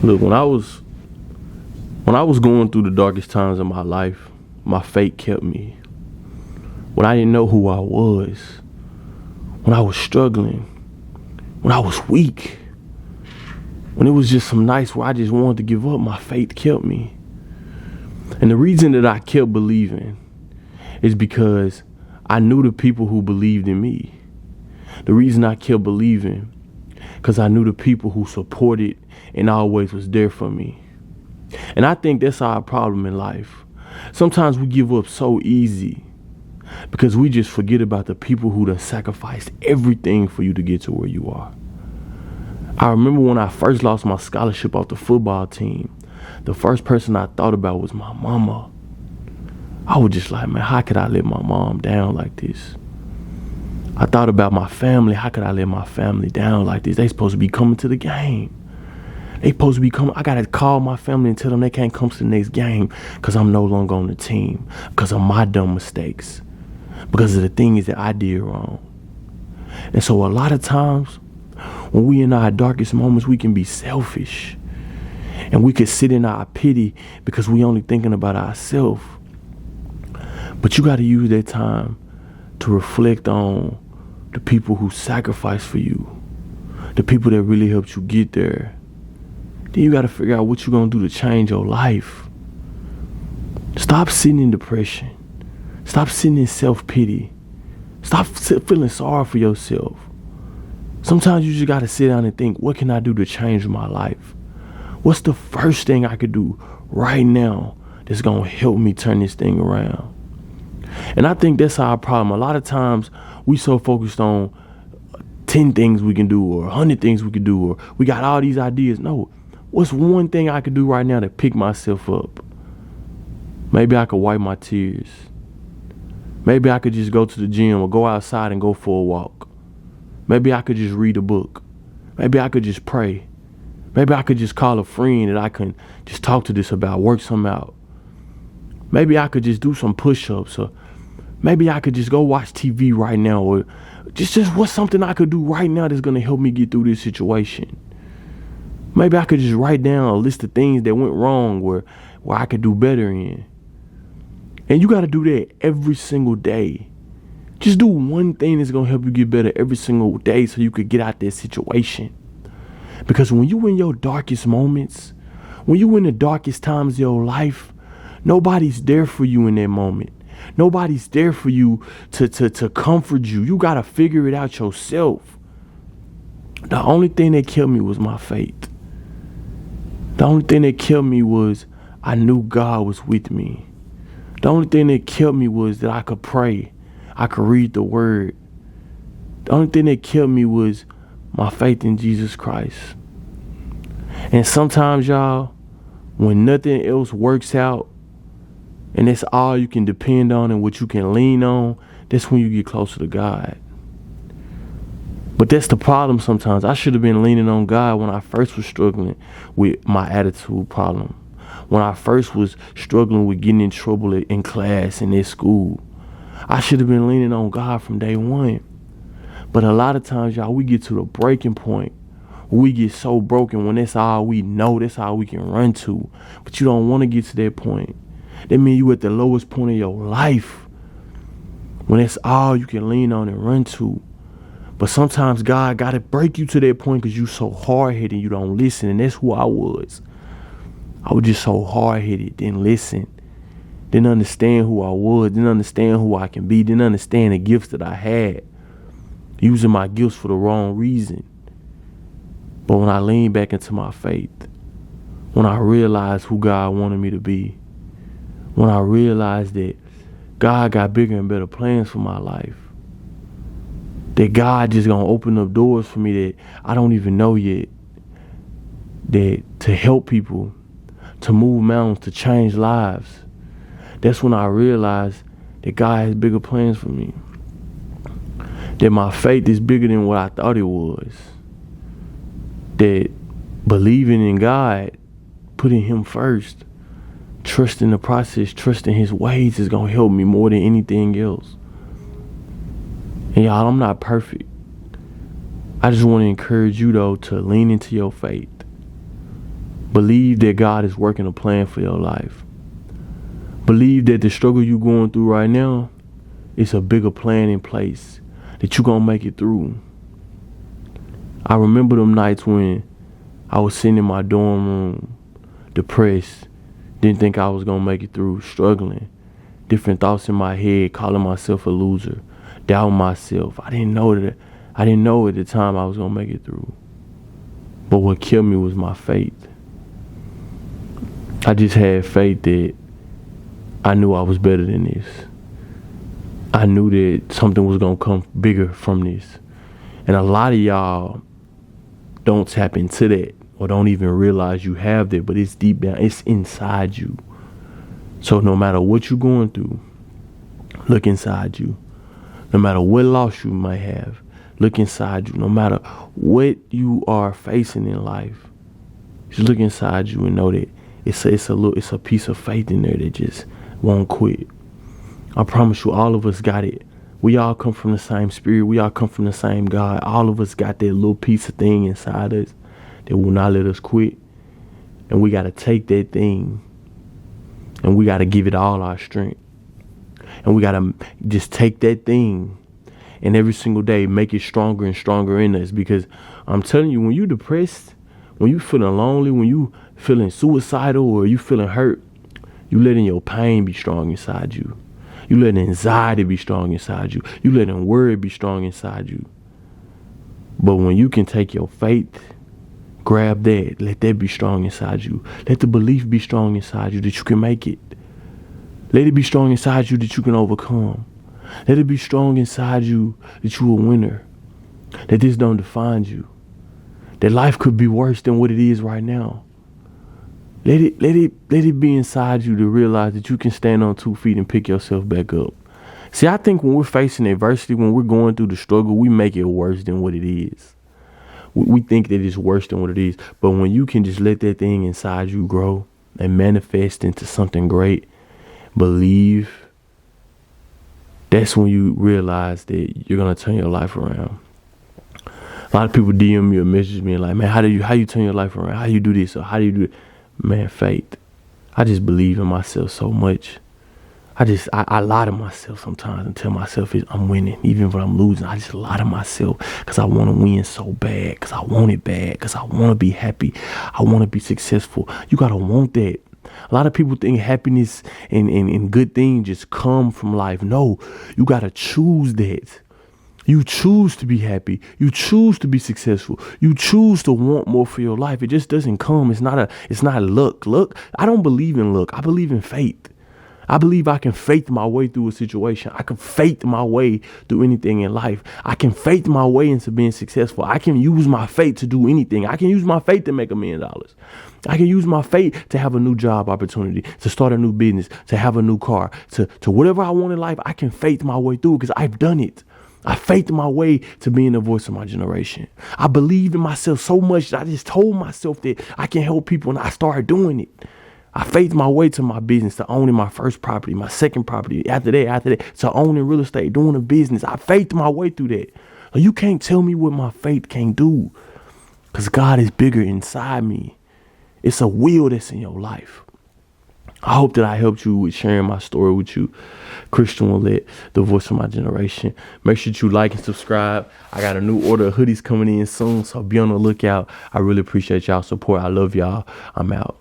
Look, when I was going through the darkest times of my life, my faith kept me. When I didn't know who I was, when I was struggling, when I was weak, when it was just some nights where I just wanted to give up, my faith kept me. And the reason that I kept believing is because I knew the people who believed in me. The reason I kept believing, because I knew the people who supported and always was there for me. And I think that's our problem in life. Sometimes we give up so easy because we just forget about the people who done sacrificed everything for you to get to where you are. I remember when I first lost my scholarship off the football team, the first person I thought about was my mama. I was just like, man, how could I let my mom down like this? I thought about my family. How could I let my family down like this? They supposed to be coming to the game. They supposed to be coming. I got to call my family and tell them they can't come to the next game because I'm no longer on the team, because of my dumb mistakes, because of the things that I did wrong. And so a lot of times when we in our darkest moments, we can be selfish and we could sit in our pity because we only thinking about ourselves. But you got to use that time to reflect on the people who sacrificed for you, the people that really helped you get there. Then you got to figure out what you're going to do to change your life. Stop sitting in depression. Stop sitting in self-pity. Stop feeling sorry for yourself. Sometimes you just got to sit down and think, what can I do to change my life? What's the first thing I could do right now that's going to help me turn this thing around? And I think that's our problem. A lot of times we so focused on 10 things we can do or 100 things we can do, or we got all these ideas. No, what's one thing I could do right now to pick myself up? Maybe I could wipe my tears. Maybe I could just go to the gym or go outside and go for a walk. Maybe I could just read a book. Maybe I could just pray. Maybe I could just call a friend that I can just talk to this about, work something out. Maybe I could just do some push-ups, or maybe I could just go watch TV right now, or just what's something I could do right now that's going to help me get through this situation. Maybe I could just write down a list of things that went wrong where I could do better in. And you got to do that every single day. Just do one thing that's going to help you get better every single day so you could get out that situation. Because when you in your darkest moments, when you in the darkest times of your life, nobody's there for you in that moment. Nobody's there for you to comfort you. You got to figure it out yourself. The only thing that killed me was my faith. The only thing that killed me was I knew God was with me. The only thing that killed me was that I could pray. I could read the word. The only thing that killed me was my faith in Jesus Christ. And sometimes, y'all, when nothing else works out and that's all you can depend on and what you can lean on, that's when you get closer to God. But that's the problem sometimes. I should have been leaning on God when I first was struggling with my attitude problem. When I first was struggling with getting in trouble in class and at school. I should have been leaning on God from day one. But a lot of times, y'all, we get to the breaking point. We get so broken when that's all we know, that's all we can run to. But you don't want to get to that point. That means you at the lowest point of your life when that's all you can lean on and run to. But sometimes God got to break you to that point because you so hard-headed and you don't listen. And that's who I was. I was just so hard-headed, didn't listen. Didn't understand who I was, didn't understand who I can be, didn't understand the gifts that I had. Using my gifts for the wrong reason. But when I leaned back into my faith, when I realized who God wanted me to be, when I realized that God got bigger and better plans for my life, that God just gonna open up doors for me that I don't even know yet, that to help people, to move mountains, to change lives, that's when I realized that God has bigger plans for me. That my faith is bigger than what I thought it was. That believing in God, putting Him first, trusting the process, trusting His ways is going to help me more than anything else. And y'all, I'm not perfect. I just want to encourage you, though, to lean into your faith. Believe that God is working a plan for your life. Believe that the struggle you're going through right now, it's a bigger plan in place, that you're going to make it through. I remember them nights when I was sitting in my dorm room, depressed, didn't think I was going to make it through, struggling, different thoughts in my head, calling myself a loser, doubting myself. I didn't know at the time I was going to make it through. But what killed me was my faith. I just had faith that I knew I was better than this. I knew that something was going to come bigger from this. And a lot of y'all don't tap into that or don't even realize you have that, but it's deep down, it's inside you. So no matter what you're going through, look inside you. No matter what loss you might have, look inside you. No matter what you are facing in life, just look inside you and know that it's a piece of faith in there that just won't quit. I promise you, all of us got it. We all come from the same spirit. We all come from the same God. All of us got that little piece of thing inside us that will not let us quit. And we got to take that thing and we got to give it all our strength. And we got to just take that thing and every single day make it stronger and stronger in us. Because I'm telling you, when you're depressed, when you feeling lonely, when you feeling suicidal or you feeling hurt, you letting your pain be strong inside you. You letting anxiety be strong inside you. You letting worry be strong inside you. But when you can take your faith, grab that, let that be strong inside you. Let the belief be strong inside you that you can make it. Let it be strong inside you that you can overcome. Let it be strong inside you that you're a winner. That this don't define you. That life could be worse than what it is right now. Let it be inside you to realize that you can stand on 2 feet and pick yourself back up. See, I think when we're facing adversity, when we're going through the struggle, we make it worse than what it is. We think that it's worse than what it is. But when you can just let that thing inside you grow and manifest into something great, believe, that's when you realize that you're going to turn your life around. A lot of people DM me or message me like, man, how you turn your life around? How you do this or how do you do it? Man, faith. I just believe in myself so much. I lie to myself sometimes and tell myself I'm winning. Even when I'm losing, I just lie to myself because I want to win so bad, because I want it bad, because I want to be happy. I want to be successful. You got to want that. A lot of people think happiness and good things just come from life. No, you got to choose that. You choose to be happy. You choose to be successful. You choose to want more for your life. It just doesn't come. It's not luck. Look, I don't believe in luck. I believe in faith. I believe I can faith my way through a situation. I can faith my way through anything in life. I can faith my way into being successful. I can use my faith to do anything. I can use my faith to make $1 million. I can use my faith to have a new job opportunity, to start a new business, to have a new car, to whatever I want in life. I can faith my way through because I've done it. I faithed my way to being the voice of my generation. I believed in myself so much that I just told myself that I can help people, and I started doing it. I faithed my way to my business, to owning my first property, my second property, after that, to owning real estate, doing a business. I faithed my way through that. You can't tell me what my faith can't do because God is bigger inside me. It's a will that's in your life. I hope that I helped you with sharing my story with you. Christion Willett, the voice of my generation. Make sure that you like and subscribe. I got a new order of hoodies coming in soon, so be on the lookout. I really appreciate y'all support. I love y'all. I'm out.